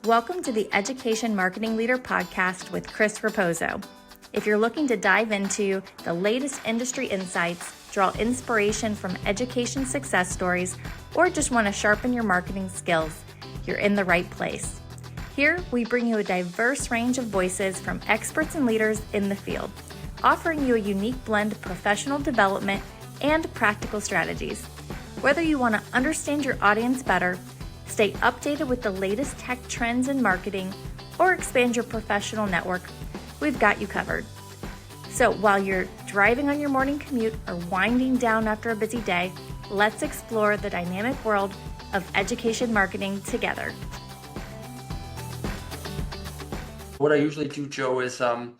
Welcome to the Education Marketing Leader podcast with Chris Raposo. If you're looking to dive into the latest industry insights, draw inspiration from education success stories, or just want to sharpen your marketing skills, you're in the right place. Here, we bring you a diverse range of voices from experts and leaders in the field, offering you a unique blend of professional development and practical strategies. Whether you want to understand your audience better, stay updated with the latest tech trends in marketing, or expand your professional network, we've got you covered. So while you're driving on your morning commute or winding down after a busy day, let's explore the dynamic world of education marketing together. What I usually do, Joe, is I'm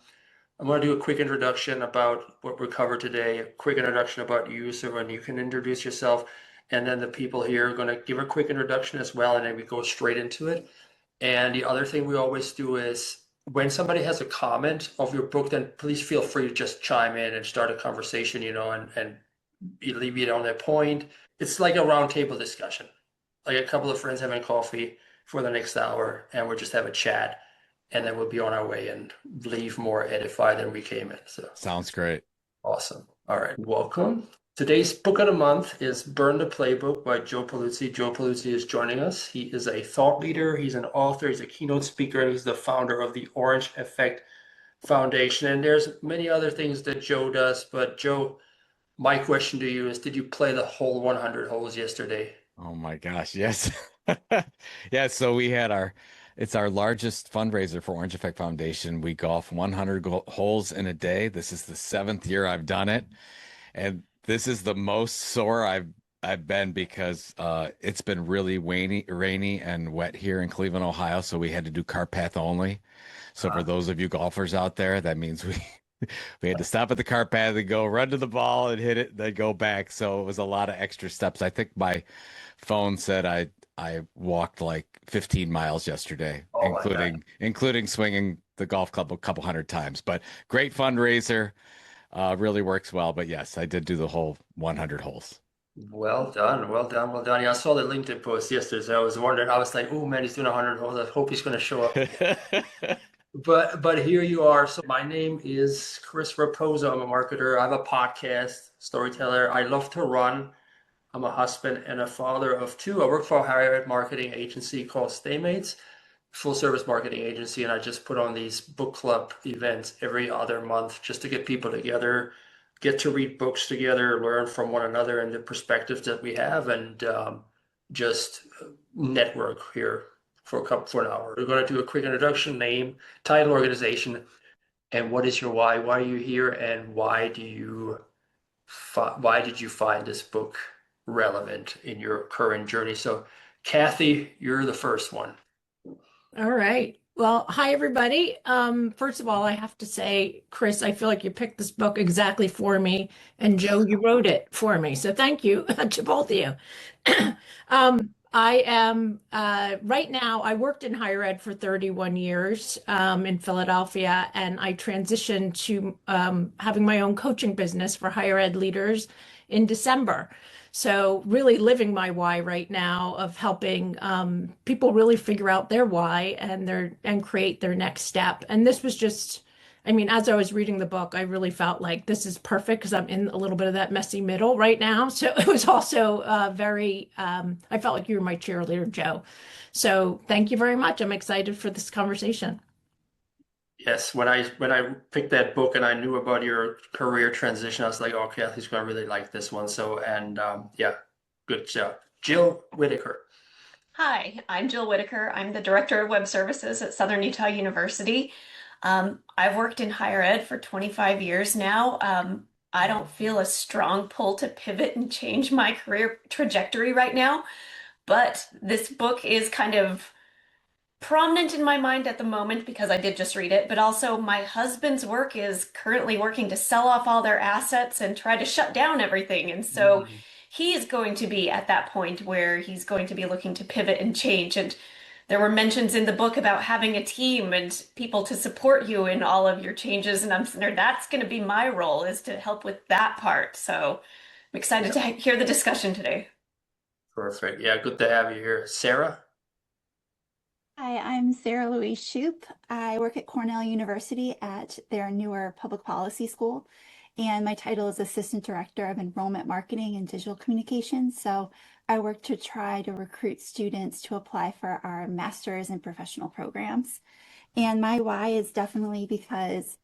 going to do a quick introduction about what we covered today, a quick introduction about you, so when you can introduce yourself, and then the people here are going to give a quick introduction as well, and then we go straight into it. And the other thing we always do is when somebody has a comment of your book, then please feel free to just chime in and start a conversation, and leave it on that point. It's like a roundtable discussion, like a couple of friends having coffee for the next hour, and we'll just have a chat, and then we'll be on our way and leave more edified than we came in. So sounds great. Awesome. All right, welcome. Today's book of the month is Burn the Playbook by Joe Pulizzi. Joe Pulizzi is joining us. He is a thought leader, he's an author, he's a keynote speaker, and he's the founder of the Orange Effect Foundation. And there's many other things that Joe does, but Joe, my question to you is, did you play the whole 100 holes yesterday? Oh my gosh, yes. Yeah, so we had it's our largest fundraiser for Orange Effect Foundation. We golf 100 holes in a day. This is the 7th year I've done it. And this is the most sore I've been because it's been really rainy and wet here in Cleveland, Ohio. So we had to do cart path only. So for those of you golfers out there, that means we had to stop at the cart path and go run to the ball and hit it, then go back. So it was a lot of extra steps. I think my phone said I walked like 15 miles yesterday, including swinging the golf club a couple hundred times. But great fundraiser. Really works well. But yes, I did do the whole 100 holes. Well done, well done, well done. Yeah, I saw the LinkedIn post yesterday, so I was wondering, I was like, oh man, he's doing 100 holes. I hope he's going to show up. But here you are. So my name is Chris Raposo. I'm a marketer. I have a podcast, storyteller. I love to run. I'm a husband and a father of 2. I work for a higher ed marketing agency called Staymates, full service marketing agency, and I just put on these book club events every other month just to get people together, get to read books together, learn from one another and the perspectives that we have, and just network here for an hour. We're going to do a quick introduction, name, title, organization, and what is your why? Why are you here, and why did you find this book relevant in your current journey? So, Kathy, you're the first one. All right. Well, hi, everybody. First of all, I have to say, Chris, I feel like you picked this book exactly for me. And Joe, you wrote it for me. So thank you to both of you. I am, right now, I worked in higher ed for 31 years in Philadelphia, and I transitioned to having my own coaching business for higher ed leaders in December. So really living my why right now of helping people really figure out their why and create their next step. And this was just, as I was reading the book, I really felt like this is perfect because I'm in a little bit of that messy middle right now. So it was also I felt like you were my cheerleader, Joe. So thank you very much. I'm excited for this conversation. Yes, when I picked that book and I knew about your career transition, I was like, oh, Kathy's going to really like this one. So, yeah, good job. Jill Whitaker. Hi, I'm Jill Whitaker. I'm the Director of Web Services at Southern Utah University. I've worked in higher ed for 25 years now. I don't feel a strong pull to pivot and change my career trajectory right now, but this book is kind of prominent in my mind at the moment because I did just read it, but also my husband's work is currently working to sell off all their assets and try to shut down everything. And so he is going to be at that point where he's going to be looking to pivot and change. And there were mentions in the book about having a team and people to support you in all of your changes. And that's going to be my role, is to help with that part. So I'm excited to hear the discussion today. Perfect. Yeah, good to have you here. Sarah? Hi, I'm Sarah Louise Shoup. I work at Cornell University at their newer public policy school, and my title is Assistant Director of Enrollment Marketing and Digital Communications. So I work to try to recruit students to apply for our master's and professional programs. And my why is definitely because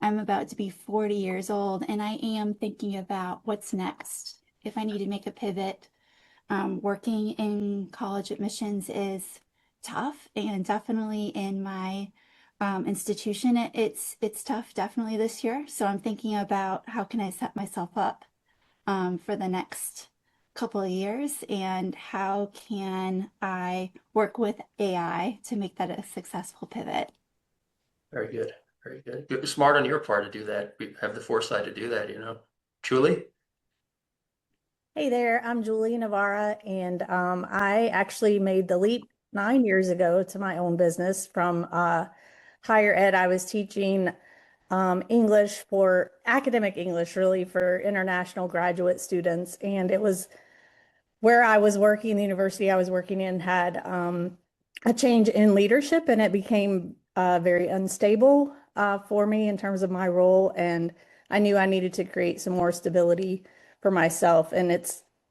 I'm about to be 40 years old and I am thinking about what's next. If I need to make a pivot, working in college admissions is tough, and definitely in my institution, it's tough, definitely this year. So I'm thinking about how can I set myself up for the next couple of years, and how can I work with AI to make that a successful pivot. Very good. Very good. You're smart on your part to do that. We have the foresight to do that, you know. Julie? Hey there, I'm Julie Navarra, and I actually made the leap 9 years ago to my own business from higher ed. I was teaching English, for academic English, really, for international graduate students, and it was where I was working, the university I was working in had a change in leadership, and it became very unstable for me in terms of my role, and I knew I needed to create some more stability for myself. And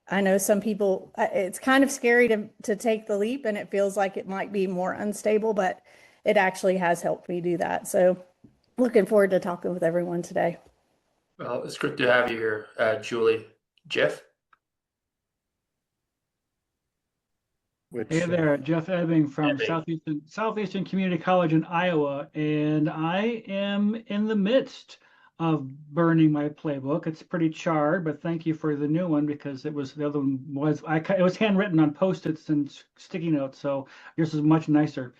I know some people, it's kind of scary to take the leap, and it feels like it might be more unstable, but it actually has helped me do that. So looking forward to talking with everyone today. Well, it's good to have you here, Julie. Jeff? Hey there, Jeff Ebbing from Southeastern Community College in Iowa, and I am in the midst of burning my playbook. It's pretty charred, but thank you for the new one, because the other one was it was handwritten on Post-its and sticky notes, so yours is much nicer.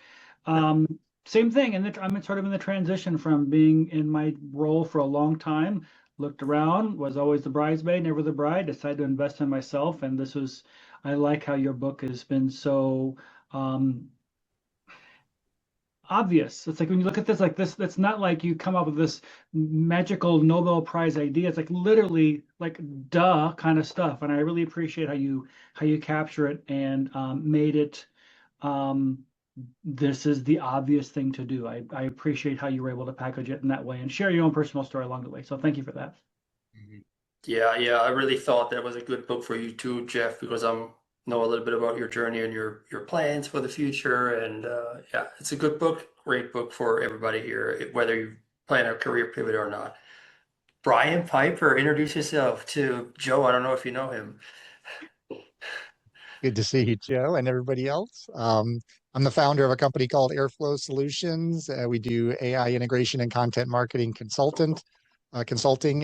Same thing, and I'm sort of in the transition from being in my role for a long time. Looked around, was always the bridesmaid, never the bride. Decided to invest in myself, and I like how your book has been so obvious. It's like when you look at this like this, that's not like you come up with this magical Nobel Prize idea. It's like literally like duh kind of stuff. And I really appreciate how you capture it and made it this is the obvious thing to do. I appreciate how you were able to package it in that way and share your own personal story along the way. So thank you for that. Yeah, I really thought that was a good book for you too, Jeff, because I know a little bit about your journey and your plans for the future. And yeah, it's a good book, great book for everybody here, whether you plan a career pivot or not. Brian Piper, introduce yourself to Joe. I don't know if you know him. Good to see you, Joe, and everybody else. I'm the founder of a company called Airflow Solutions. We do AI integration and content marketing consulting,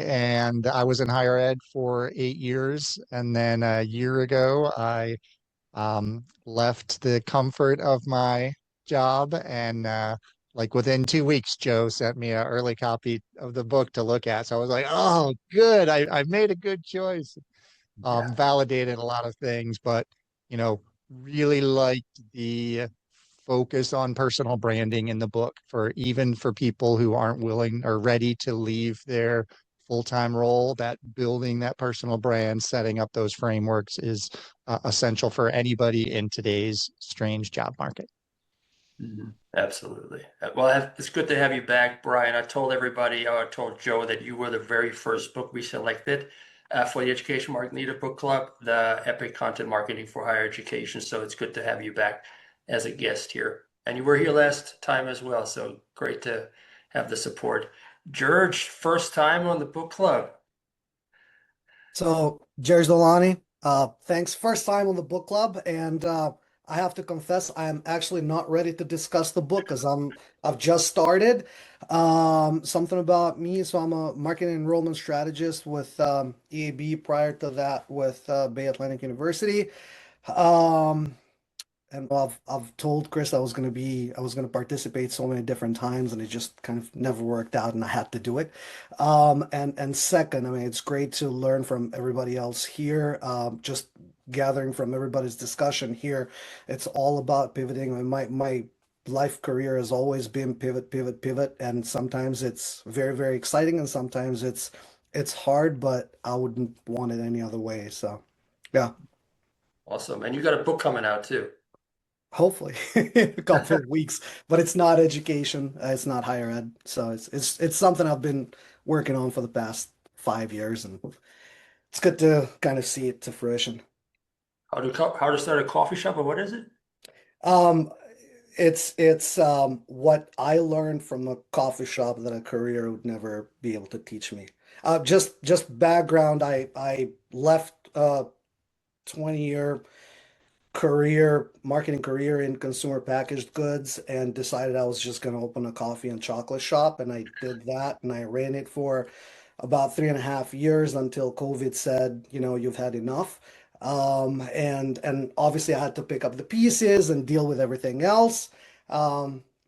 and I was in higher ed for 8 years. And then a year ago, I left the comfort of my job, and like within 2 weeks, Joe sent me an early copy of the book to look at. So I was like, oh, good, I made a good choice. Validated a lot of things, but really liked the focus on personal branding in the book, for even for people who aren't willing or ready to leave their full-time role. That building that personal brand, setting up those frameworks is essential for anybody in today's strange job market. Absolutely. Well, it's good to have you back, Brian. I told Joe that you were the very first book we selected for the Education Marketing Leader Book Club, the Epic Content Marketing for Higher Education. So it's good to have you back as a guest here. And you were here last time as well, so great to have the support. George, first time on the book club. So, George Delani, thanks. First time on the book club, and I have to confess, I am actually not ready to discuss the book because I've just started. Something about me, so I'm a marketing enrollment strategist with EAB. Prior to that, with Bay Atlantic University. And I've told Chris I was gonna participate so many different times, and it just kind of never worked out, and I had to do it. And second, I mean, it's great to learn from everybody else here. Just gathering from everybody's discussion here, it's all about pivoting. I mean, my life career has always been pivot, pivot, pivot, and sometimes it's very, very exciting, and sometimes it's hard, but I wouldn't want it any other way. So, yeah. Awesome. And you got a book coming out too. hopefully in a couple of weeks, but it's not education. It's not higher ed. So it's something I've been working on for the past 5 years, and it's good to kind of see it to fruition. How to start a coffee shop, or what is it? Um, it's what I learned from a coffee shop that a career would never be able to teach me. Just background, I left 20-year marketing career in consumer packaged goods and decided I was just going to open a coffee and chocolate shop. And I did that, and I ran it for about 3.5 years until COVID said, you've had enough. And obviously I had to pick up the pieces and deal with everything else.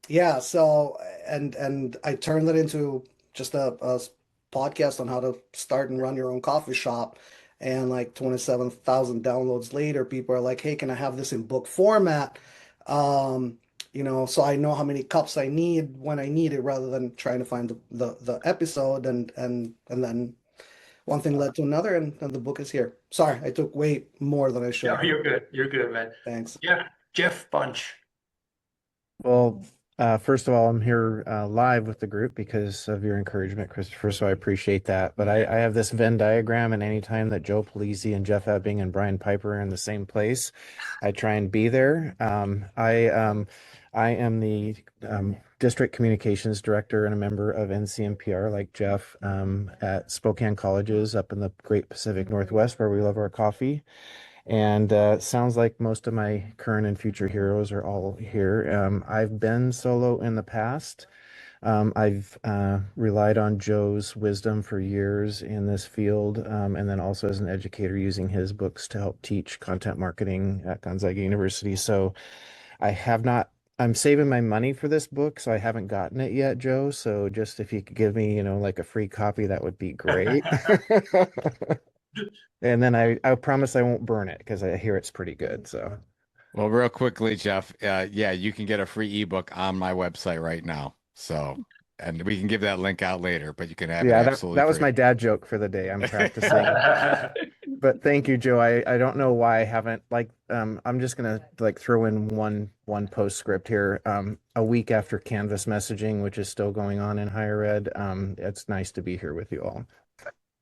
Yeah, so and I turned it into just a podcast on how to start and run your own coffee shop. And like 27,000 downloads later, people are like, hey, can I have this in book format? So I know how many cups I need when I need it, rather than trying to find the episode, and then one thing led to another, and the book is here. Sorry, I took way more than I should. Yeah, you're good. You're good, man. Thanks. Yeah, Jeff Bunch. Well, first of all, I'm here live with the group because of your encouragement, Christopher, so I appreciate that. But I have this Venn diagram, and anytime that Joe Pulizzi and Jeff Ebbing and Brian Piper are in the same place, I try and be there. I am the district communications director and a member of NCMPR, like Jeff, at Spokane Colleges up in the Great Pacific Northwest, where we love our coffee. And sounds like most of my current and future heroes are all here. I've been solo in the past. I've relied on Joe's wisdom for years in this field, and then also as an educator using his books to help teach content marketing at Gonzaga University. So I'm saving my money for this book, so I haven't gotten it yet, Joe. So just if you could give me, like a free copy, that would be great. And then I promise I won't burn it because I hear it's pretty good. So, Well, real quickly, Jeff, yeah, you can get a free ebook on my website right now. So, and we can give that link out later, but you can have it absolutely that was free. my dad joke for the day. I'm practicing. But thank you, Joe. I don't know why I haven't I'm just gonna throw in one postscript here. A week after Canvas messaging, which is still going on in higher ed, it's nice to be here with you all.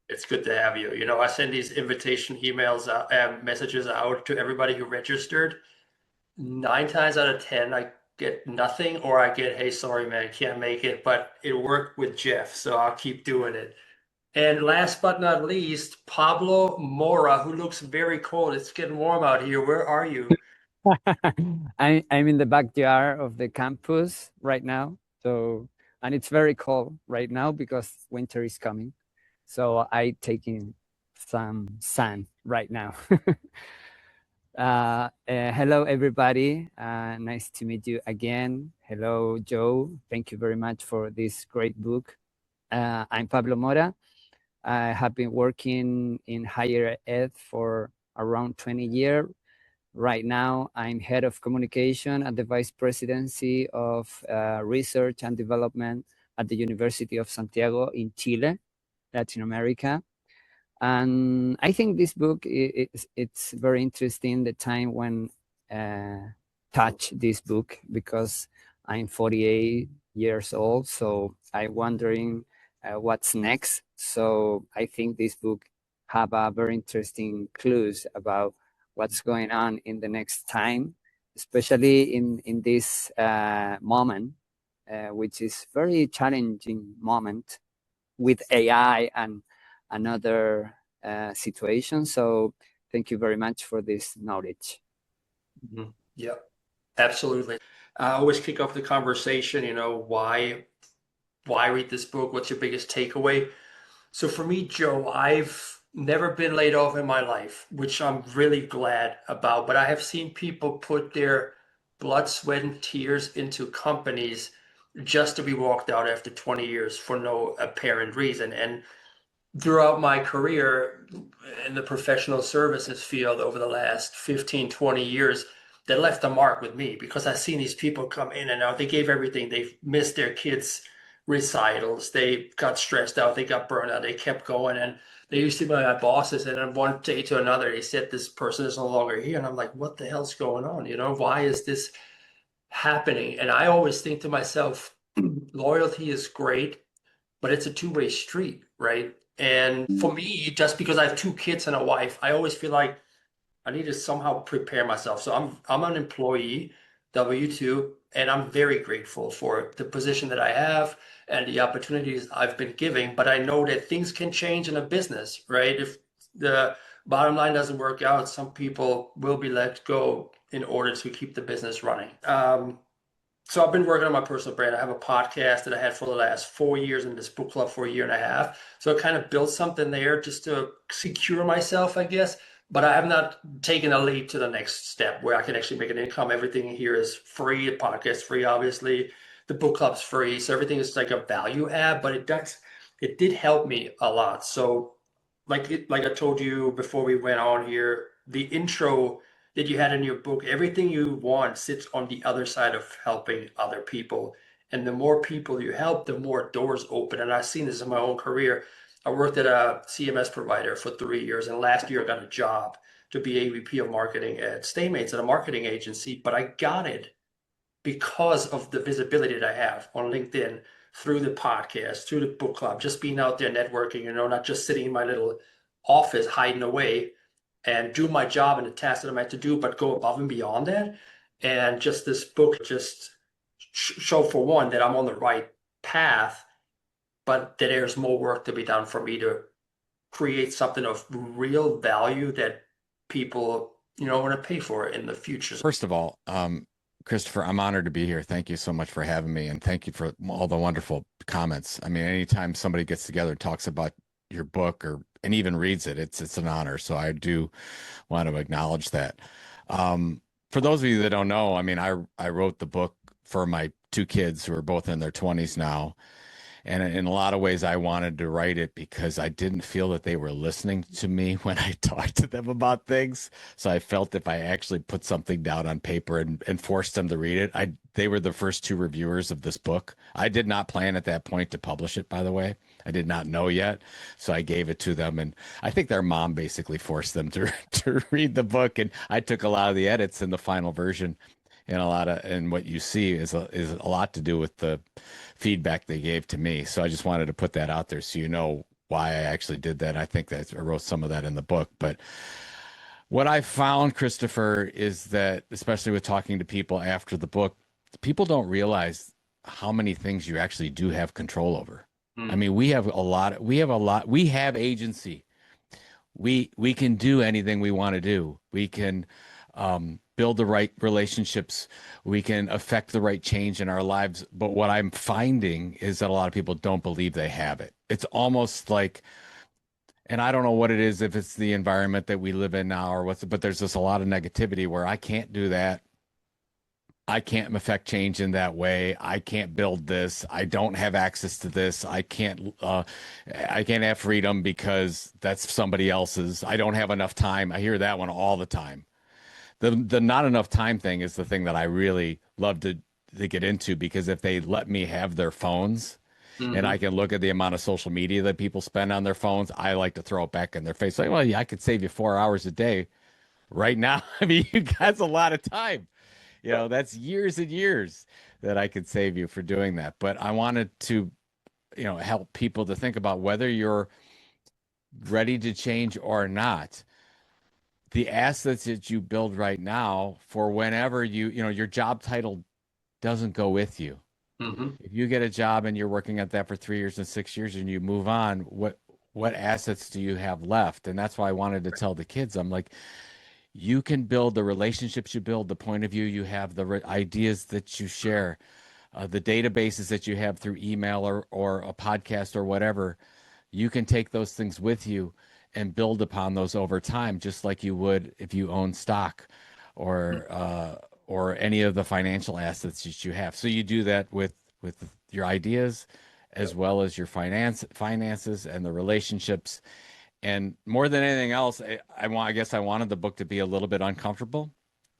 It's good to have you. I send these invitation emails out, messages out to everybody who registered. 9 times out of 10, I get nothing, or I get, hey, sorry, man, I can't make it. But it worked with Jeff, so I'll keep doing it. And last but not least, Pablo Mora, who looks very cold. It's getting warm out here. Where are you? I'm in the backyard of the campus right now. And it's very cold right now because winter is coming. So I taking some sun right now. Hello, everybody. Nice to meet you again. Hello, Joe. Thank you very much for this great book. I'm Pablo Mora. I have been working in higher ed for around 20 years. Right now, I'm head of communication at the Vice Presidency of Research and Development at the University of Santiago in Chile, Latin America. And I think this book, it's very interesting, the time when touch this book, because I'm 48 years old. So I'm wondering what's next. So I think this book have a very interesting clues about what's going on in the next time, especially in this moment, which is very challenging moment with AI and another situation. So thank you very much for this knowledge. Mm-hmm. Yeah, absolutely. I always kick off the conversation, why read this book? What's your biggest takeaway? So for me, Joe, I've never been laid off in my life, which I'm really glad about. But I have seen people put their blood, sweat, and tears into companies just to be walked out after 20 years for no apparent reason. And throughout my career in the professional services field over the last 15, 20 years, that left a mark with me, because I've seen these people come in and out. They gave everything. They've missed their kids' recitals. They got stressed out. They got burned out. They kept going. And they used to be my bosses, and then one day to another, they said this person is no longer here, and I'm like, what the hell's going on? Why is this happening? And I always think to myself, loyalty is great, but it's a two-way street, right? And for me, just because I have two kids and a wife, I always feel like I need to somehow prepare myself. So I'm an employee, W-2, and I'm very grateful for the position that I have and the opportunities I've been giving. But I know that things can change in a business, right? If the bottom line doesn't work out, some people will be let go in order to keep the business running. So I've been working on my personal brand. I have a podcast that I had for the last 4 years and this book club for a year and a half. So I kind of built something there just to secure myself, I guess. But I have not taken a leap to the next step where I can actually make an income. Everything here is free. The podcast is free, obviously. The book club's free. So everything is like a value add, but it did help me a lot. So like I told you before we went on here, the intro that you had in your book, everything you want sits on the other side of helping other people. And the more people you help, the more doors open. And I've seen this in my own career. I worked at a CMS provider for 3 years, and last year I got a job to be AVP of marketing at Staymates at a marketing agency, but I got it because of the visibility that I have on LinkedIn, through the podcast, through the book club, just being out there networking, not just sitting in my little office hiding away, and do my job and the tasks that I'm meant to do, but go above and beyond that. And just this book just show, for one, that I'm on the right path, but that there's more work to be done for me to create something of real value that people, want to pay for in the future. First of all, Christopher, I'm honored to be here. Thank you so much for having me, and thank you for all the wonderful comments. I mean, anytime somebody gets together and talks about your book and even reads it, it's an honor. So I do want to acknowledge that. For those of you that don't know, I mean, I wrote the book for my two kids who are both in their 20s now. And in a lot of ways, I wanted to write it because I didn't feel that they were listening to me when I talked to them about things. So I felt if I actually put something down on paper and forced them to read it, they were the first two reviewers of this book. I did not plan at that point to publish it, by the way. I did not know yet. So I gave it to them. And I think their mom basically forced them to read the book. And I took a lot of the edits in the final version. And what you see is a lot to do with the feedback they gave to me. So I just wanted to put that out there so you know why I actually did that. I think that I wrote some of that in the book. But what I found, Christopher, is that, especially with talking to people after the book, people don't realize how many things you actually do have control over. I mean, we have agency. We can do anything we want to do. We can build the right relationships. We can affect the right change in our lives. But what I'm finding is that a lot of people don't believe they have it. It's almost like, and I don't know what it is, if it's the environment that we live in now or but there's just a lot of negativity where I can't do that. I can't affect change in that way. I can't build this. I don't have access to this. I can't have freedom because that's somebody else's. I don't have enough time. I hear that one all the time. The not enough time thing is the thing that I really love to get into, because if they let me have their phones and I can look at the amount of social media that people spend on their phones, I like to throw it back in their face. Like, well, yeah, I could save you 4 hours a day right now. I mean, you guys a lot of time. That's years and years that I could save you for doing that. But I wanted to, help people to think about whether you're ready to change or not. The assets that you build right now for whenever your job title doesn't go with you. If you get a job and you're working at that for 3 years and 6 years and you move on, what assets do you have left? And that's why I wanted to tell the kids, I'm like, you can build the relationships you build, the point of view you have, the ideas that you share, the databases that you have through email or a podcast or whatever. You can take those things with you and build upon those over time, just like you would if you own stock or any of the financial assets that you have. So you do that with your ideas as well as your finances and the relationships. And more than anything else, I guess I wanted the book to be a little bit uncomfortable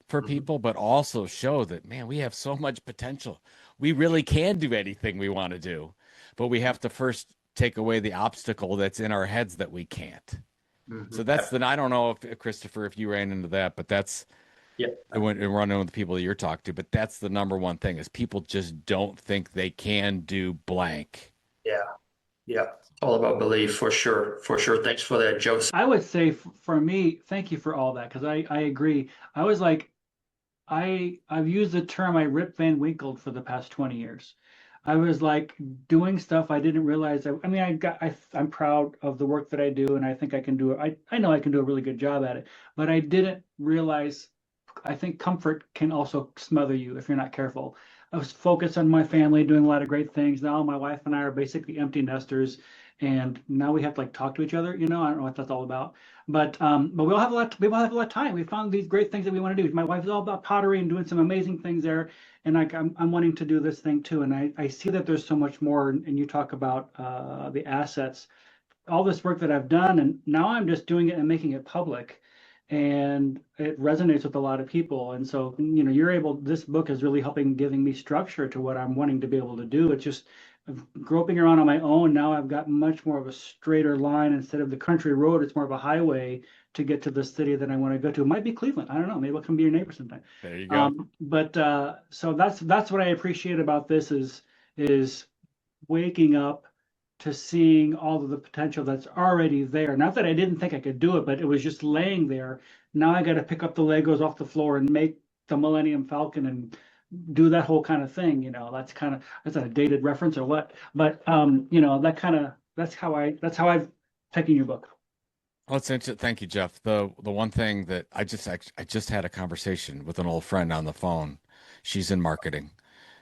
for people, but also show that, man, we have so much potential. We really can do anything we want to do, but we have to first take away the obstacle that's in our heads that we can't. So that's I don't know if Christopher, if you ran into that, but that's when running with the people that you're talking to, but that's the number one thing is people just don't think they can do blank. Yeah. All about belief for sure. For sure. Thanks for that, Joe. I would say for me, thank you for all that, because I agree. I was like, I've used the term I Rip Van Winkled for the past 20 years. I was like doing stuff I didn't realize. I mean, I'm proud of the work that I do, and I think I can do it. I know I can do a really good job at it, but I didn't realize. I think comfort can also smother you if you're not careful. I was focused on my family, doing a lot of great things. Now my wife and I are basically empty nesters, and now we have to like talk to each other. You know, I don't know what that's all about, but we all have a lot. We all have a lot of time. We found these great things that we want to do. My wife is all about pottery and doing some amazing things there, and I'm wanting to do this thing too. And I see that there's so much more. And you talk about the assets, all this work that I've done, and now I'm just doing it and making it public, and it resonates with a lot of people. And so, you know, this book is really helping giving me structure to what I'm wanting to be able to do. It's just groping around on my own. Now I've got much more of a straighter line. Instead of the country road, it's more of a highway to get to the city that I want to go to. It might be Cleveland. I don't know. Maybe I'll come be your neighbor sometime. There you go. So that's what I appreciate about this is waking up to seeing all of the potential that's already there. Not that I didn't think I could do it, but it was just laying there. Now I got to pick up the Legos off the floor and make the Millennium Falcon and do that whole kind of thing. You know, that's a dated reference or what, but you know, that's how I've taken your book. Well, it's interesting. Thank you, Jeff. The one thing that I just had a conversation with an old friend on the phone. She's in marketing,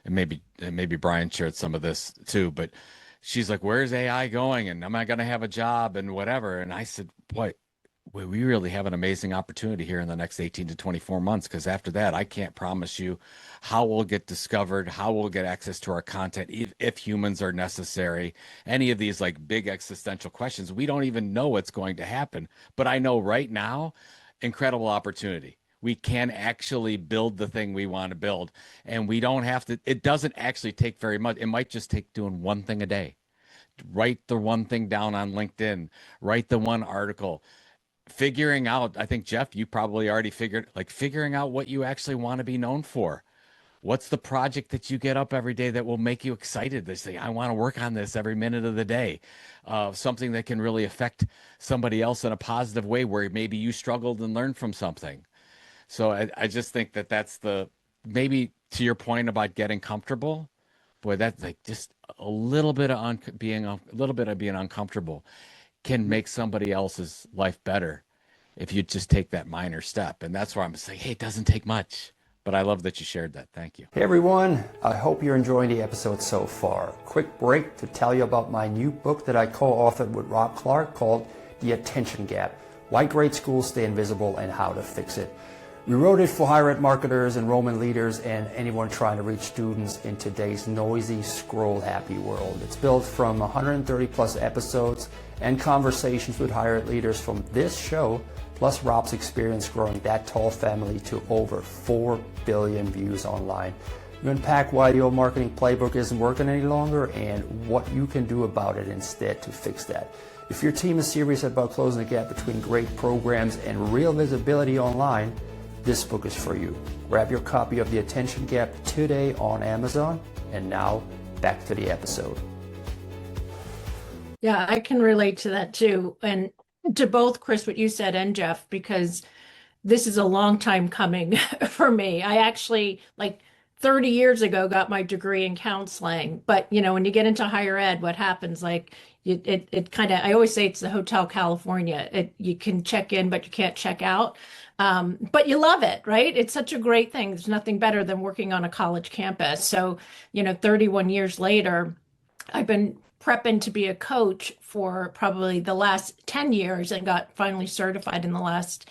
and maybe Brian shared some of this too, but she's like, where's AI going? And am I going to have a job and whatever? And I said, boy, we really have an amazing opportunity here in the next 18 to 24 months. Because after that, I can't promise you how we'll get discovered, how we'll get access to our content, if humans are necessary, any of these like big existential questions. We don't even know what's going to happen. But I know right now, incredible opportunity. We can actually build the thing we want to build, and we don't have to, it doesn't actually take very much. It might just take doing one thing a day. Write the one thing down on LinkedIn, write the one article, figuring out, I think, Jeff, you probably already figuring out what you actually want to be known for. What's the project that you get up every day that will make you excited to say, I want to work on this every minute of the day? Something that can really affect somebody else in a positive way where maybe you struggled and learned from something. So I just think that's maybe to your point about getting comfortable, boy, that's like just a little bit of being uncomfortable can make somebody else's life better if you just take that minor step. And that's where I'm saying, hey, it doesn't take much. But I love that you shared that. Thank you. Hey everyone, I hope you're enjoying the episode so far. Quick break to tell you about my new book that I co-authored with Rob Clark called The Attention Gap: Why Great Schools Stay Invisible and How to Fix It. We wrote it for higher ed marketers, enrollment leaders, and anyone trying to reach students in today's noisy, scroll-happy world. It's built from 130 plus episodes and conversations with higher ed leaders from this show, plus Rob's experience growing that tall family to over 4 billion views online. We unpack why the old marketing playbook isn't working any longer and what you can do about it instead to fix that. If your team is serious about closing the gap between great programs and real visibility online, this book is for you. Grab your copy of The Attention Gap today on Amazon. And now, back to the episode. Yeah, I can relate to that too. And to both Chris, what you said, and Jeff, because this is a long time coming for me. I actually, like 30 years ago, got my degree in counseling. But, you know, when you get into higher ed, what happens? Like, it kind of, I always say it's the Hotel California. You can check in, but you can't check out. But you love it, right? It's such a great thing. There's nothing better than working on a college campus. So, you know, 31 years later, I've been prepping to be a coach for probably the last 10 years and got finally certified in the last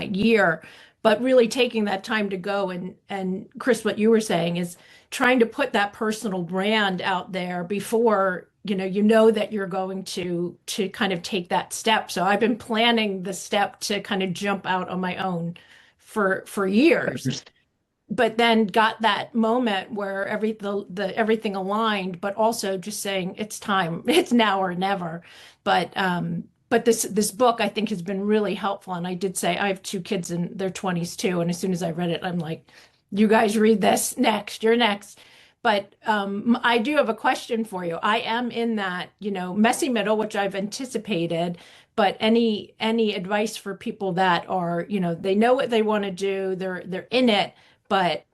year. But really taking that time to go and Chris, what you were saying is trying to put that personal brand out there before you know that you're going to kind of take that step. So I've been planning the step to kind of jump out on my own for years. but then got that moment where everything aligned, but also just saying it's time, it's now or never. But this book I think has been really helpful. And I did say I have two kids in their 20s too. And as soon as I read it, I'm like, you guys read this next, you're next. But I do have a question for you. I am in that, messy middle, which I've anticipated. But any advice for people that are, they know what they want to do, they're in it, but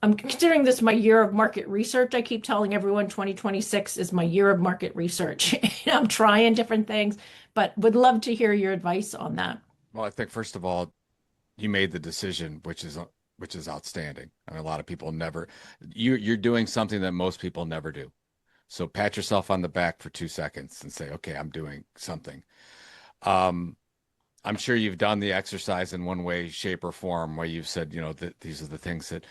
I'm considering this my year of market research. I keep telling everyone 2026 is my year of market research. I'm trying different things, but would love to hear your advice on that. Well, I think first of all, you made the decision, which is outstanding. I mean, a lot of people never. You're doing something that most people never do. So pat yourself on the back for 2 seconds and say, okay, I'm doing something. I'm sure you've done the exercise in one way, shape, or form where you've said, that these are the things that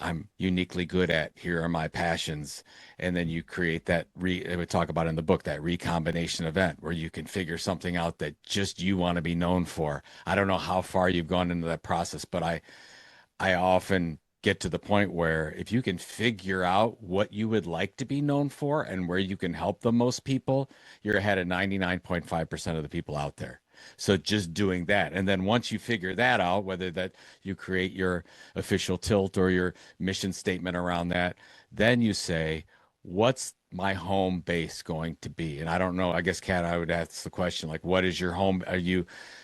I'm uniquely good at. Here are my passions. And then you create that we talk about in the book, that recombination event where you can figure something out that just you want to be known for. I don't know how far you've gone into that process, but I often get to the point where if you can figure out what you would like to be known for and where you can help the most people, you're ahead of 99.5% of the people out there. So just doing that. And then once you figure that out, whether that you create your official tilt or your mission statement around that, then you say, what's my home base going to be? And I don't know, I guess, Kat, I would ask the question, like, what is your home?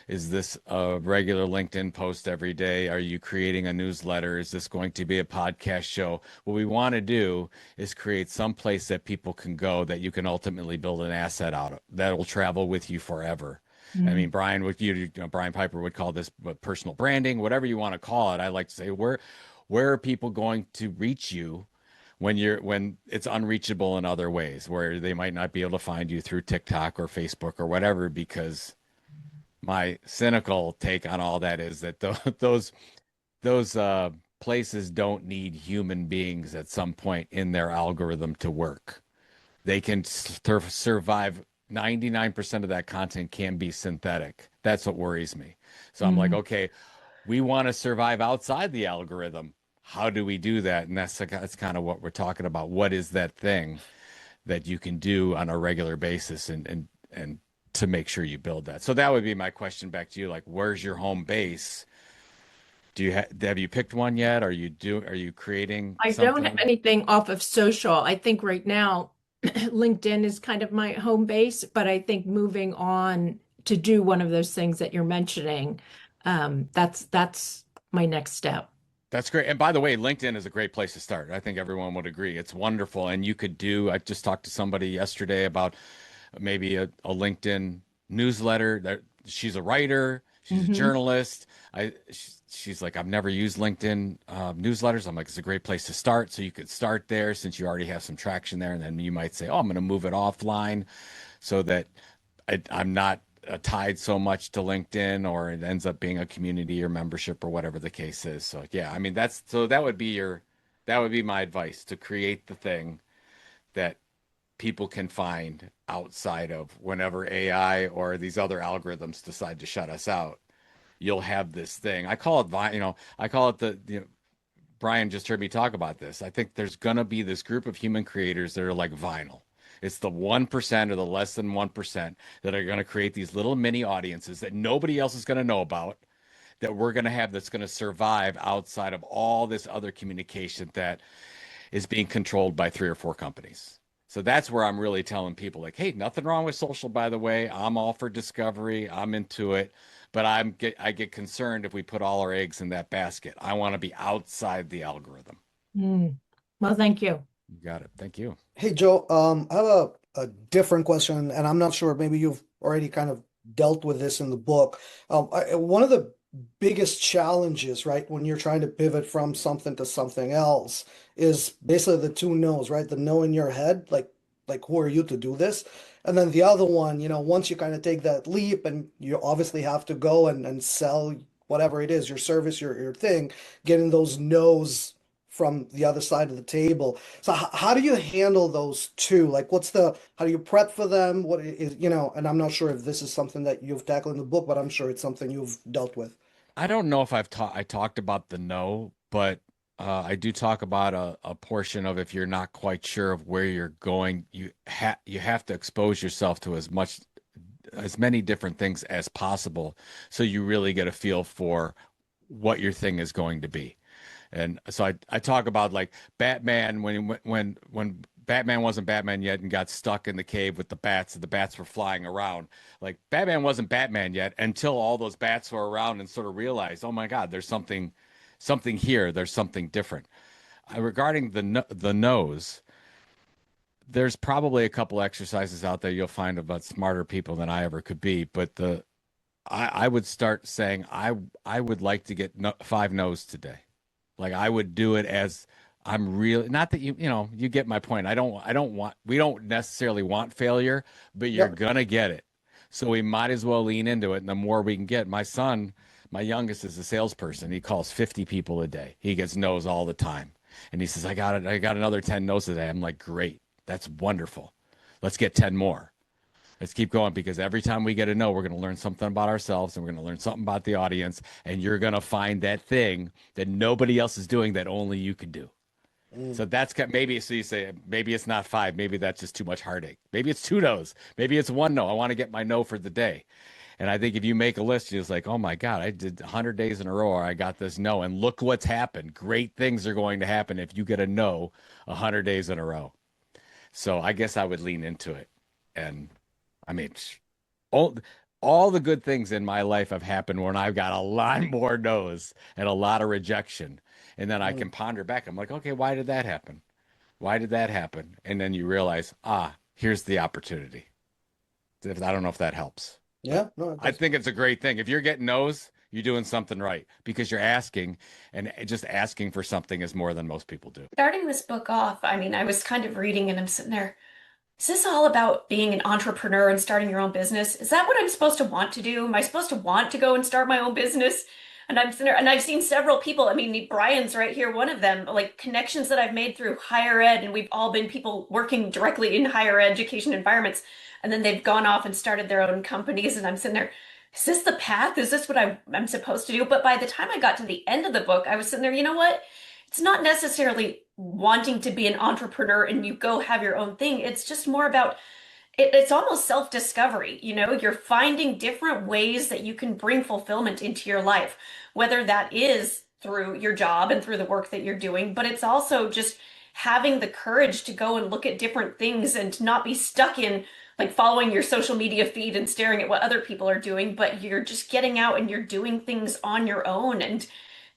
Is this a regular LinkedIn post every day? Are you creating a newsletter? Is this going to be a podcast show? What we want to do is create some place that people can go that you can ultimately build an asset out of that will travel with you forever. I mean, Brian Brian Piper would call this personal branding, whatever you want to call it. I like to say, where are people going to reach you when it's unreachable in other ways, where they might not be able to find you through TikTok or Facebook or whatever? Because my cynical take on all that is that those places don't need human beings at some point in their algorithm to work. They can survive. 99% of that content can be synthetic. That's what worries me. So I'm like, okay, we want to survive outside the algorithm. How do we do that? And that's kind of what we're talking about. What is that thing that you can do on a regular basis and to make sure you build that? So that would be my question back to you. Like, where's your home base? Have you picked one yet? Are you creating I something? don't have anything off of social. I think right now LinkedIn is kind of my home base, but I think moving on to do one of those things that you're mentioning, that's my next step. That's great. And by the way, LinkedIn is a great place to start. I think everyone would agree. It's wonderful. And I just talked to somebody yesterday about maybe a LinkedIn newsletter. That she's a writer, she's a journalist. She's like, I've never used LinkedIn newsletters. I'm like, it's a great place to start. So you could start there since you already have some traction there. And then you might say, oh, I'm going to move it offline so that I'm not tied so much to LinkedIn, or it ends up being a community or membership or whatever the case is. So yeah, I mean, that would be my advice, to create the thing that people can find outside of whenever AI or these other algorithms decide to shut us out. You'll have this thing. I call it Brian just heard me talk about this. I think there's going to be this group of human creators that are like vinyl. It's the 1% or the less than 1% that are going to create these little mini audiences that nobody else is going to know about, that we're going to have, that's going to survive outside of all this other communication that is being controlled by 3 or 4 companies. So that's where I'm really telling people, like, hey, nothing wrong with social, by the way. I'm all for discovery. I'm into it. But I get concerned if we put all our eggs in that basket. I want to be outside the algorithm. Well, thank you. You got it. Thank you. Hey, Joe, I have a different question, and I'm not sure, maybe you've already kind of dealt with this in the book. One of the biggest challenges, right, when you're trying to pivot from something to something else is basically the 2 no's, right? The no in your head, like who are you to do this? And then the other one, once you kind of take that leap and you obviously have to go and sell whatever it is, your service, your thing, getting those no's from the other side of the table. So how do you handle those two? Like, how do you prep for them? What is, and I'm not sure if this is something that you've tackled in the book, but I'm sure it's something you've dealt with. I don't know if I talked about the no, but I do talk about a portion of if you're not quite sure of where you're going, you have to expose yourself to as many different things as possible, so you really get a feel for what your thing is going to be. And so I talk about like Batman when Batman wasn't Batman yet and got stuck in the cave with the bats, and the bats were flying around. Like Batman wasn't Batman yet until all those bats were around and sort of realized, oh my God, there's something here. There's something different. Regarding the nose, there's probably a couple exercises out there you'll find about smarter people than I ever could be. But I would start saying I would like to get 5 no's today. Like I would do it as I'm really not that you get my point. We don't necessarily want failure, but you're gonna get it. So we might as well lean into it. And the more we can get, my son, my youngest, is a salesperson. He calls 50 people a day. He gets no's all the time. And he says, I got another 10 no's today. I'm like, great. That's wonderful. Let's get 10 more. Let's keep going, because every time we get a no, we're going to learn something about ourselves, and we're going to learn something about the audience, and you're going to find that thing that nobody else is doing that only you could do. So that's maybe, so you say, maybe it's not 5. Maybe that's just too much heartache. Maybe it's 2 no's. Maybe it's 1 no. I want to get my no for the day. And I think if you make a list, you're just like, oh my God, I did 100 days in a row, or I got this no. And look what's happened. Great things are going to happen if you get a no 100 days in a row. So I guess I would lean into it. And I mean, all the good things in my life have happened when I've got a lot more no's and a lot of rejection. And then I can ponder back. I'm like, okay, why did that happen? Why did that happen? And then you realize, here's the opportunity. I don't know if that helps. Yeah, no, I think it's a great thing. If you're getting no's, you're doing something right, because you're asking, and just asking for something is more than most people do. Starting this book off, I mean, I was kind of reading and I'm sitting there. Is this all about being an entrepreneur and starting your own business? Is that what I'm supposed to want to do? Am I supposed to want to go and start my own business? And I'm sitting there, and I've seen several people. I mean, Brian's right here, one of them, like connections that I've made through higher ed, and we've all been people working directly in higher education environments. And then they've gone off and started their own companies. And I'm sitting there, is this the path? Is this what I'm supposed to do? But by the time I got to the end of the book, I was sitting there, you know what? It's not necessarily wanting to be an entrepreneur and you go have your own thing. It's just more about it's almost self-discovery. You're finding different ways that you can bring fulfillment into your life, whether that is through your job and through the work that you're doing, but it's also just having the courage to go and look at different things and not be stuck in like following your social media feed and staring at what other people are doing, but you're just getting out and you're doing things on your own. And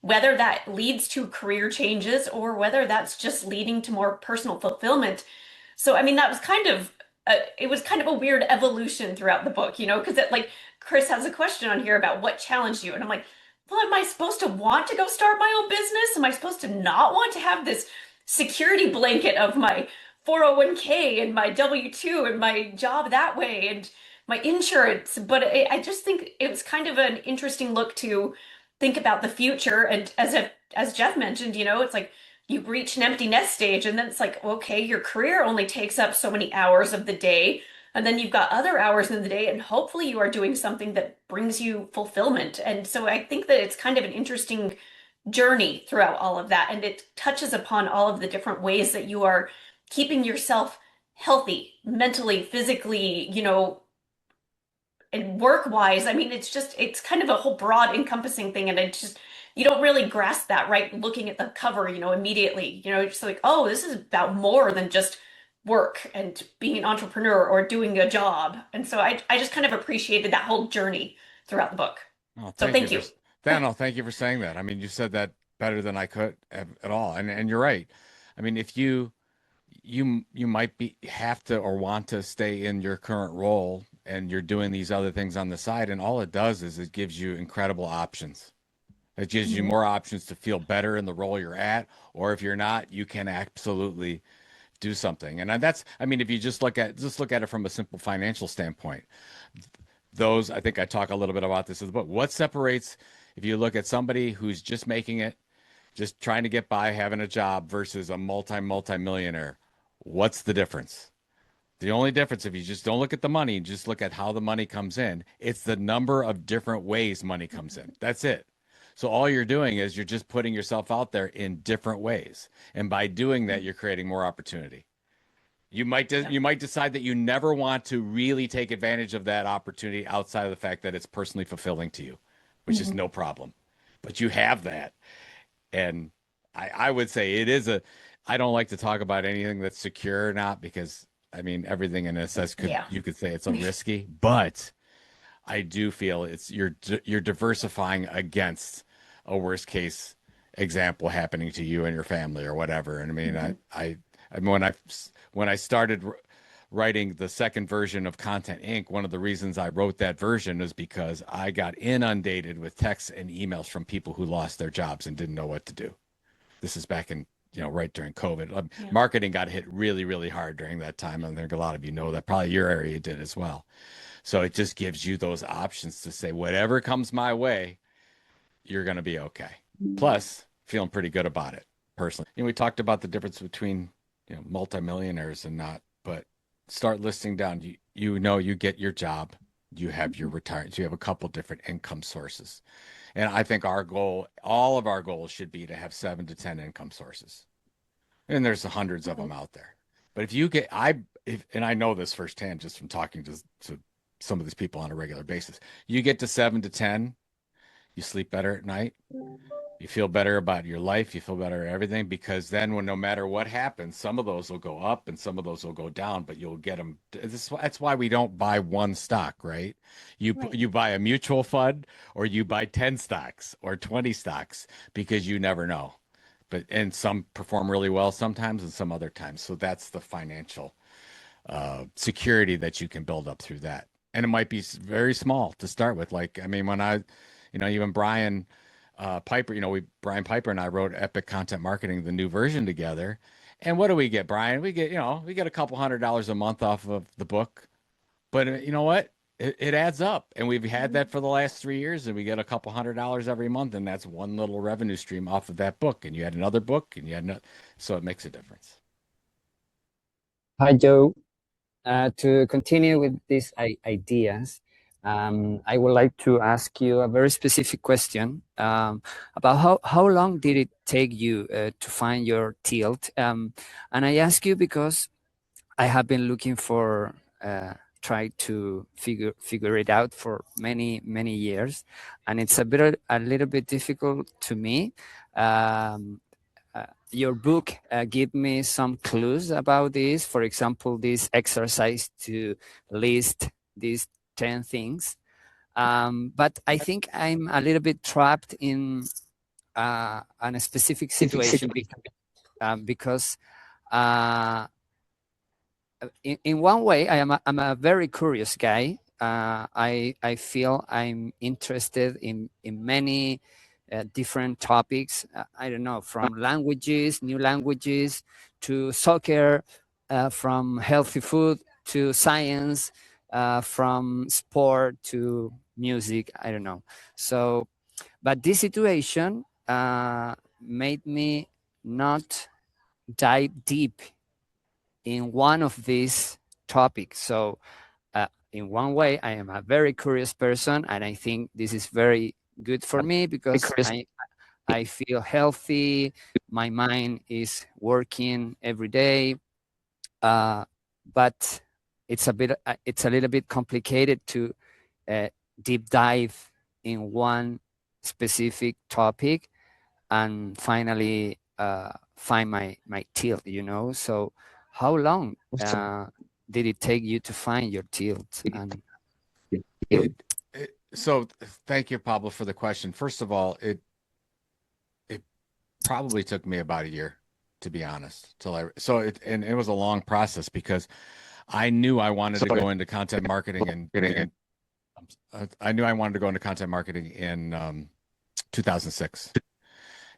whether that leads to career changes or whether that's just leading to more personal fulfillment. So, I mean, that was it was kind of a weird evolution throughout the book, because like Chris has a question on here about what challenged you. And I'm like, well, am I supposed to want to go start my own business? Am I supposed to not want to have this security blanket of my 401k and my W-2 and my job that way and my insurance? But I just think it was kind of an interesting look to think about the future. And as Jeff mentioned, it's like you reach an empty nest stage, and then it's like, okay, your career only takes up so many hours of the day. And then you've got other hours in the day, and hopefully you are doing something that brings you fulfillment. And so I think that it's kind of an interesting journey throughout all of that. And it touches upon all of the different ways that you are keeping yourself healthy, mentally, physically, and work-wise. I mean, it's kind of a whole broad encompassing thing. And you don't really grasp that, right? Looking at the cover, immediately, just like, oh, this is about more than just work and being an entrepreneur or doing a job. And so I just kind of appreciated that whole journey throughout the book. Oh, so thank you. Daniel, thank you for saying that. I mean, you said that better than I could at all. And you're right. I mean, if you might have to or want to stay in your current role and you're doing these other things on the side, and all it does is it gives you incredible options. It gives you more options to feel better in the role you're at, or if you're not, you can absolutely do something. And I mean, if you just look at it from a simple financial standpoint, I think I talk a little bit about this in the book. What separates, if you look at somebody who's just making it, just trying to get by, having a job, versus a multi-millionaire, what's the difference? The only difference, if you just don't look at the money, just look at how the money comes in, it's the number of different ways money comes in. That's it. So all you're doing is you're just putting yourself out there in different ways. And by doing that, you're creating more opportunity. You might decide that you never want to really take advantage of that opportunity outside of the fact that it's personally fulfilling to you, which is no problem. But you have that. And I would say it is I don't like to talk about anything that's secure or not, because I mean, everything in a sense you could say it's a risky, but I do feel you're diversifying against a worst case example happening to you and your family or whatever. And I mean, I mean, when I started writing the second version of Content Inc., one of the reasons I wrote that version is because I got inundated with texts and emails from people who lost their jobs and didn't know what to do. This is back in, right during COVID. Marketing got hit really, really hard during that time. I think a lot of you know that. Probably your area did as well. So it just gives you those options to say, whatever comes my way, you're going to be okay. Plus, feeling pretty good about it personally. We talked about the difference between multimillionaires and not, but start listing down. You get your job, you have your retirement, you have a couple different income sources. And I think all of our goals should be to have 7 to 10 income sources. And there's hundreds of them out there. But if you get, and I know this firsthand just from talking to some of these people on a regular basis, you get to 7 to 10, you sleep better at night. You feel better about your life. You feel better at everything, because then no matter what happens, some of those will go up and some of those will go down, but you'll get them. That's why we don't buy one stock, right? You buy a mutual fund, or you buy 10 stocks or 20 stocks, because you never know. And some perform really well sometimes and some other times. So that's the financial security that you can build up through that. And it might be very small to start with. Like, I mean, when even Brian Piper, Brian Piper and I wrote Epic Content Marketing, the new version, together. And what do we get, Brian? We get a couple $100 a month off of the book. But you know what? It adds up. And we've had that for the last 3 years, and we get a couple $100 every month. And that's one little revenue stream off of that book. And you had another book, and you had another. So it makes a difference. Hi, Joe. To continue with these ideas, I would like to ask you a very specific question about how long did it take you to find your tilt? And I ask you because I have been looking for, try to figure it out for many years, and it's a little bit difficult to me. Your book give me some clues about this. For example, this exercise to list these 10 things. But I think I'm a little bit trapped in a specific situation because in one way, I'm a very curious guy. I feel I'm interested in many different topics. I don't know, from languages, new languages, to soccer, from healthy food to science, from sport to music. I don't know. So, but this situation made me not dive deep in one of these topics. So in one way, I am a very curious person, and I think this is very good for me because I feel healthy. My mind is working every day, but it's a little bit complicated to deep dive in one specific topic and finally find my tilt. So how long did it take you to find your tilt? So thank you, Pablo, for the question. First of all, it probably took me about a year, to be honest. And it was a long process because I knew I wanted to go into content marketing and I knew I wanted to go into content marketing in 2006.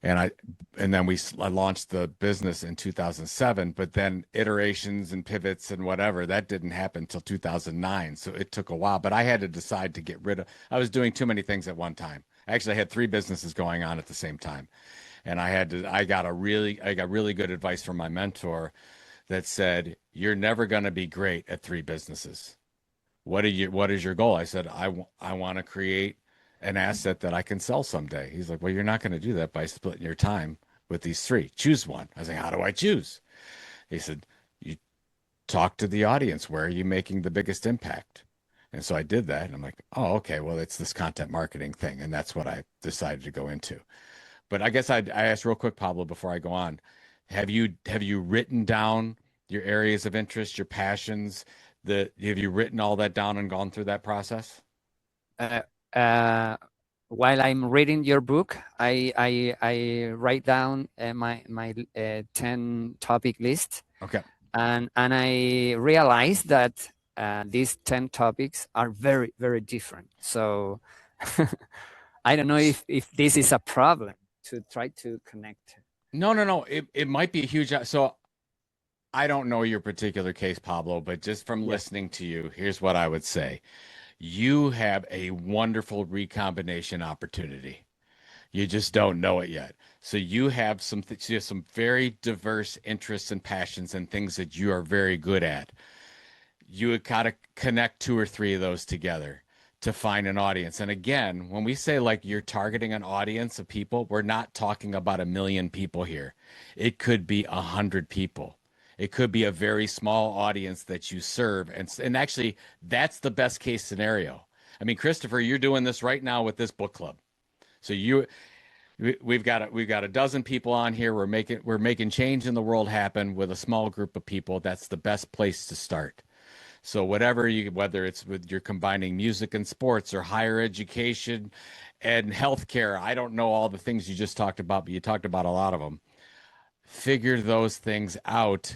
And then I launched the business in 2007, but then iterations and pivots and whatever, that didn't happen until 2009. So it took a while, but I had to decide to get rid of, I was doing too many things at one time. Actually, I had 3 businesses going on at the same time. And I got really good advice from my mentor that said, you're never going to be great at 3 businesses. What is your goal? I said, I want to create an asset that I can sell someday. He's like, well, you're not going to do that by splitting your time with these three. Choose one. I was like, how do I choose? He said, you talk to the audience. Where are you making the biggest impact? And so I did that. And I'm like, oh, okay, well, it's this content marketing thing. And that's what I decided to go into. But I guess I asked real quick, Pablo, before I go on, have you written down your areas of interest, your passions? Have you written all that down and gone through that process? While I'm reading your book, I write down my 10 topic list. Okay. And I realized that these 10 topics are very, very different. So I don't know if this is a problem to try to connect. No. It might be a huge. So I don't know your particular case, Pablo, but just from listening to you, here's what I would say. You have a wonderful recombination opportunity. You just don't know it yet. So you have some very diverse interests and passions and things that you are very good at. You got to connect 2 or 3 of those together to find an audience. And again, when we say like you're targeting an audience of people, we're not talking about 1 million people here. It could be 100 people. It could be a very small audience that you serve. And actually, that's the best case scenario. I mean, Christopher, you're doing this right now with this book club. So we've got a dozen people on here. We're making change in the world happen with a small group of people. That's the best place to start. So whether it's with you're combining music and sports or higher education and healthcare, I don't know all the things you just talked about, but you talked about a lot of them. Figure those things out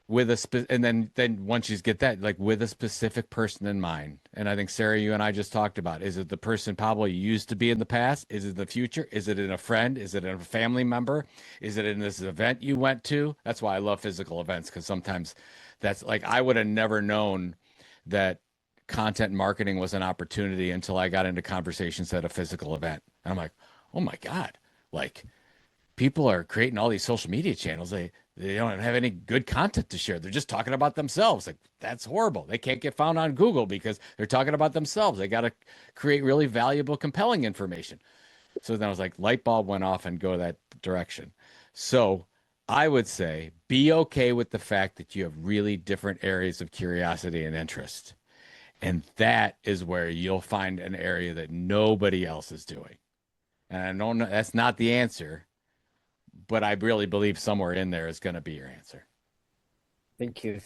with and then once you get that, like with a specific person in mind. And I think Sarah, you and I just talked about, is it the person Pablo you used to be in the past? Is it the future? Is it in a friend? Is it in a family member? Is it in this event you went to? That's why I love physical events, because sometimes that's like, I would have never known that content marketing was an opportunity until I got into conversations at a physical event. And I'm like, oh my God, like people are creating all these social media channels. They don't have any good content to share. They're just talking about themselves. Like, that's horrible. They can't get found on Google because they're talking about themselves. They got to create really valuable, compelling information. So then I was like, light bulb went off and go that direction. So I would say be okay with the fact that you have really different areas of curiosity and interest. And that is where you'll find an area that nobody else is doing. And I don't know, that's not the answer, but I really believe somewhere in there is going to be your answer. Thank you.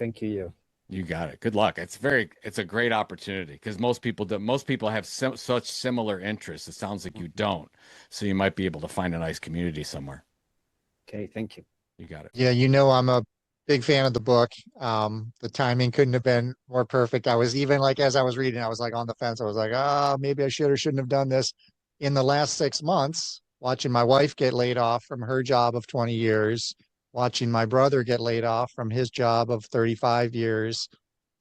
You got it. Good luck. It's a great opportunity because most people have such similar interests. It sounds like you don't, so you might be able to find a nice community somewhere. Okay, thank you. You got it. Yeah, I'm a big fan of the book. The timing couldn't have been more perfect. I was even like, as I was reading, I was like on the fence. I was like, maybe I should or shouldn't have done this. In the last 6 months, watching my wife get laid off from her job of 20 years, watching my brother get laid off from his job of 35 years,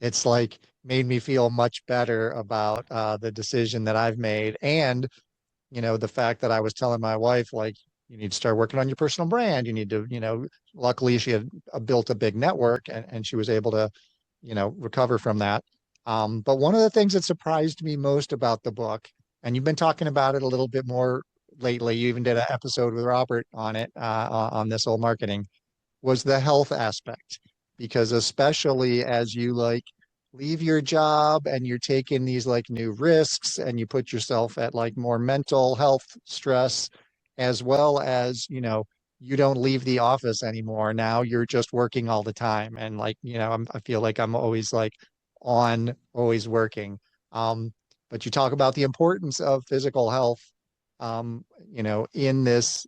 it's like made me feel much better about the decision that I've made. And, the fact that I was telling my wife, like, you need to start working on your personal brand. You need to, luckily she had built a big network and she was able to, recover from that. But one of the things that surprised me most about the book, and you've been talking about it a little bit more lately, you even did an episode with Robert on it, on this whole marketing, was the health aspect. Because especially as you like leave your job and you're taking these like new risks and you put yourself at like more mental health stress, as well as, you don't leave the office anymore. Now you're just working all the time. And like, I feel like I'm always like always working. But you talk about the importance of physical health, in this,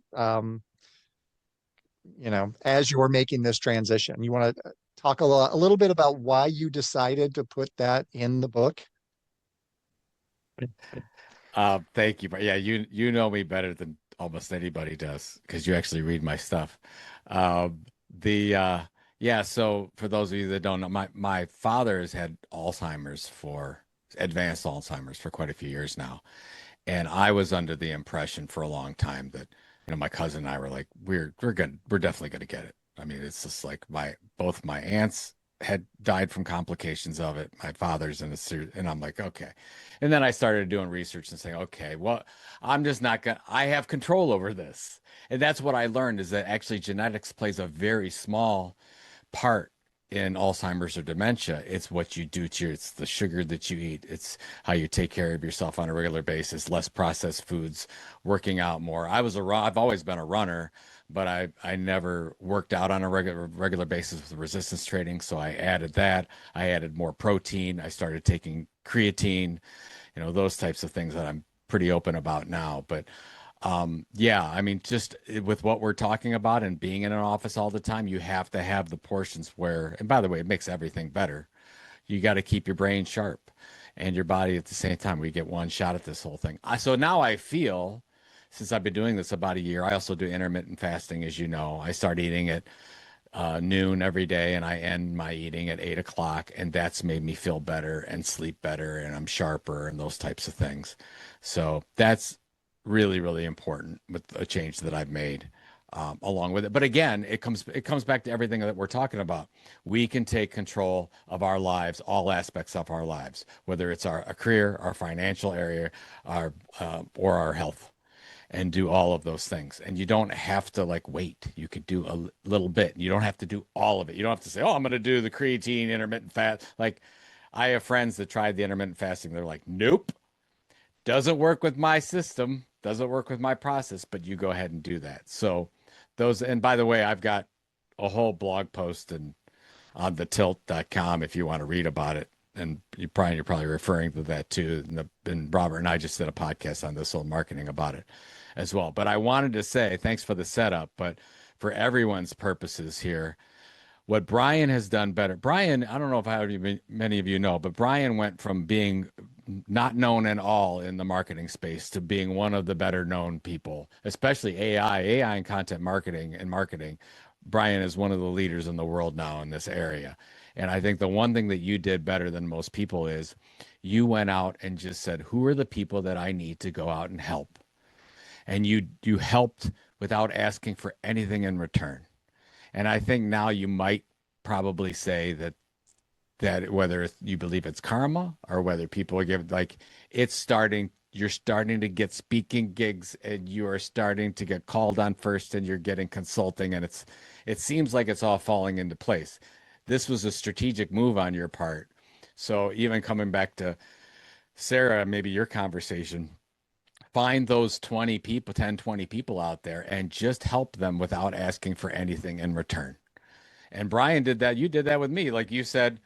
as you're making this transition. You want to talk a little bit about why you decided to put that in the book? Thank you. But yeah, you know me better than almost anybody does because you actually read my stuff. So for those of you that don't know, my father has had advanced Alzheimer's for quite a few years now. And I was under the impression for a long time that, my cousin and I were like, we're definitely gonna get it. I mean, it's just like both my aunts had died from complications of it. My father's in a serious, and I'm like, okay. And then I started doing research and saying, okay, well, I'm just not gonna, I have control over this. And that's what I learned, is that actually genetics plays a very small part in Alzheimer's or dementia. It's what you do to your, it's the sugar that you eat. It's how you take care of yourself on a regular basis, less processed foods, working out more. I've always been a runner, but I never worked out on a regular basis with resistance training. So I added that. I added more protein. I started taking creatine, those types of things that I'm pretty open about now. But yeah, I mean, just with what we're talking about and being in an office all the time, you have to have the portions where, and by the way, it makes everything better. You got to keep your brain sharp and your body at the same time. We get one shot at this whole thing. So now I feel, since I've been doing this about a year, I also do intermittent fasting, as you know. I start eating at noon every day, and I end my eating at 8 o'clock, and that's made me feel better and sleep better, and I'm sharper and those types of things. So that's really, really important with a change that I've made along with it. But again, it comes back to everything that we're talking about. We can take control of our lives, all aspects of our lives, whether it's our career, our financial area, our or our health, and do all of those things. And you don't have to wait. You could do a little bit. You don't have to do all of it. You don't have to say, oh, I'm going to do the creatine intermittent fast. Like, I have friends that tried the intermittent fasting. They're like, nope, doesn't work with my system, doesn't work with my process, but you go ahead and do that. So those, and by the way, I've got a whole blog post on thetilt.com if you want to read about it. And you're probably referring to that too. And Robert and I just did a podcast on this whole marketing about it as well. But I wanted to say, thanks for the setup, but for everyone's purposes here, what Brian has done better. Brian, I don't know if many of you know, but Brian went from being not known at all in the marketing space to being one of the better known people, especially AI and content marketing and marketing. Brian is one of the leaders in the world now in this area. And I think the one thing that you did better than most people is you went out and just said, who are the people that I need to go out and help? And you helped without asking for anything in return. And I think now you might probably say that whether you believe it's karma or whether people are giving, you're starting to get speaking gigs, and you are starting to get called on first, and you're getting consulting, and it seems like it's all falling into place. This was a strategic move on your part. So even coming back to Sarah, maybe your conversation, find those 20 people out there and just help them without asking for anything in return. And Brian did that. You did that with me. Like you said,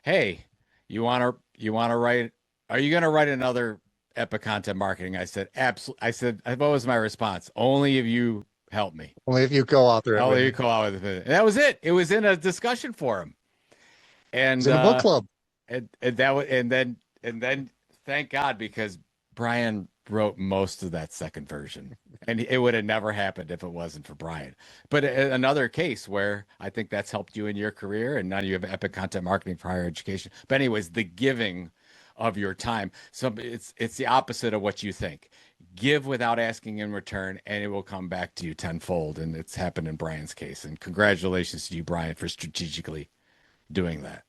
hey, you want to write, are you going to write another Epic Content Marketing? I said, absolutely. I said, what was my response? Only if you help me. Only if you co-author it. Only if you co-author it. And that was it. It was in a discussion forum. And it's in a book club. And then thank God, because Brian wrote most of that second version, and it would have never happened if it wasn't for Brian. But another case where I think that's helped you in your career, and now you have Epic Content Marketing for Higher Education. But anyways, the giving of your time. So it's the opposite of what you think. Give without asking in return, and it will come back to you tenfold. And it's happened in Brian's case. And congratulations to you, Brian, for strategically doing that.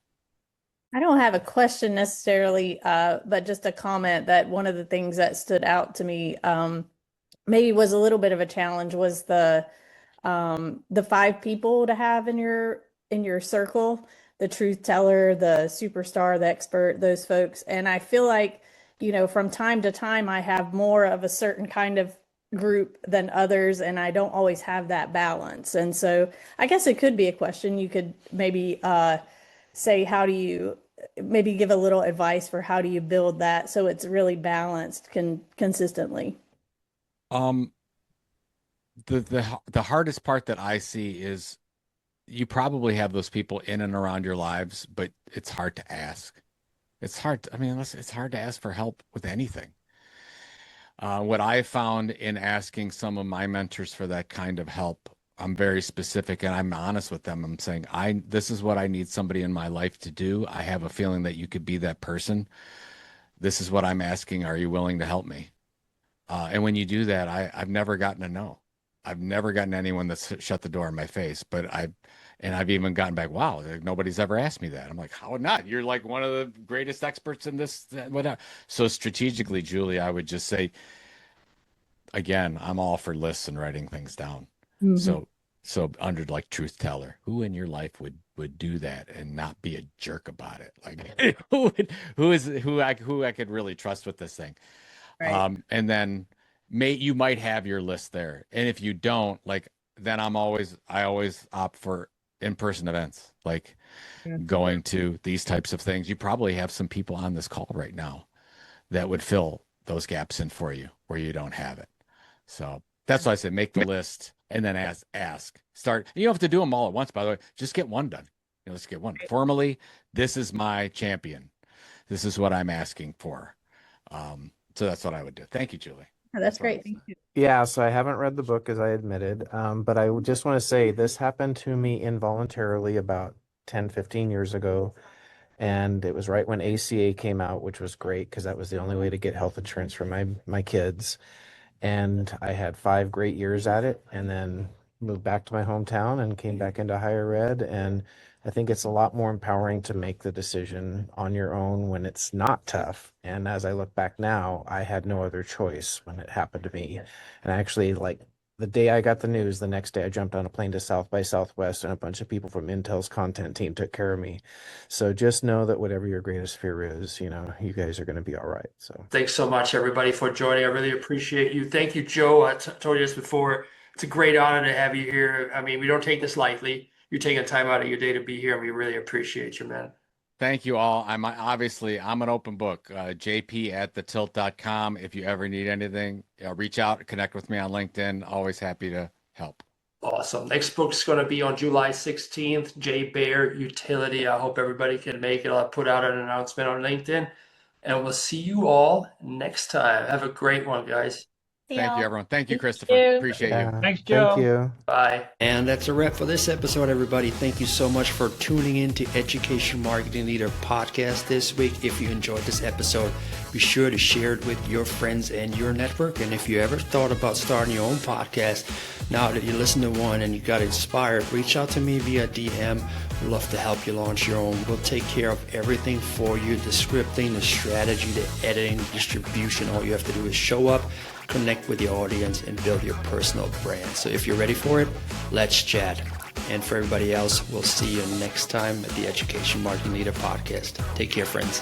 I don't have a question necessarily, but just a comment that one of the things that stood out to me, maybe was a little bit of a challenge, was the 5 people to have in your circle, the truth teller, the superstar, the expert, those folks. And I feel like, from time to time, I have more of a certain kind of group than others, and I don't always have that balance. And so I guess it could be a question. You could maybe say, how do you maybe give a little advice for how do you build that so it's really balanced consistently? The hardest part that I see is you probably have those people in and around your lives, but it's hard to ask. It's hard. It's hard to ask for help with anything. What I found in asking some of my mentors for that kind of help, I'm very specific and I'm honest with them. I'm saying, this is what I need somebody in my life to do. I have a feeling that you could be that person. This is what I'm asking. Are you willing to help me? And when you do that, I've never gotten a no. I've never gotten anyone that's shut the door in my face, but And I've even gotten back, wow, like, nobody's ever asked me that. I'm like, how not? You're like one of the greatest experts in this, whatever. So strategically, Julie, I would just say, again, I'm all for lists and writing things down. Mhm. So under like truth teller, who in your life would do that and not be a jerk about it? Like who I could really trust with this thing. Right. And then you might have your list there. And if you don't, like, then I always opt for in-person events, like going to these types of things. You probably have some people on this call right now that would fill those gaps in for you where you don't have it. So that's why I said make the list and then ask. Start. You don't have to do them all at once, by the way. Just get one done. Let's get one. Formally, this is my champion. This is what I'm asking for. So that's what I would do. Thank you, Julie. Oh, that's great. Thank you. Yeah, so I haven't read the book, as I admitted, but I just want to say this happened to me involuntarily about 10, 15 years ago. And it was right when ACA came out, which was great because that was the only way to get health insurance for my kids. And I had 5 great years at it, and then moved back to my hometown and came back into higher ed. And I think it's a lot more empowering to make the decision on your own when it's not tough. And as I look back now, I had no other choice when it happened to me. And actually, like, the day I got the news, the next day I jumped on a plane to South by Southwest, and a bunch of people from Intel's content team took care of me. So just know that whatever your greatest fear is, you guys are going to be all right. So Thanks so much, everybody, for joining. I really appreciate you. Thank you, Joe. I told you this before. It's a great honor to have you here. I mean, we don't take this lightly. You're taking time out of your day to be here, and we really appreciate you, man. Thank you all. I'm an open book, jp@thetilt.com. If you ever need anything, reach out, connect with me on LinkedIn. Always happy to help. Awesome. Next book's going to be on July 16th, Jay Baer Utility. I hope everybody can make it. I'll put out an announcement on LinkedIn, and we'll see you all next time. Have a great one, guys. Thank you, everyone. Thank you, Christopher. Appreciate you. Thanks, Joe. thank you. Bye. And that's a wrap for this episode, everybody. Thank you so much for tuning in to Education Marketing Leader Podcast this week. If you enjoyed this episode, be sure to share it with your friends and your network. And if you ever thought about starting your own podcast, now that you listen to one and you got inspired, reach out to me via DM. We'd love to help you launch your own. We'll take care of everything for you, the scripting, the strategy, the editing, distribution. All you have to do is show up, connect with your audience, and build your personal brand. So if you're ready for it, let's chat. And for everybody else, we'll see you next time at the Education Marketing Leader Podcast. Take care, friends.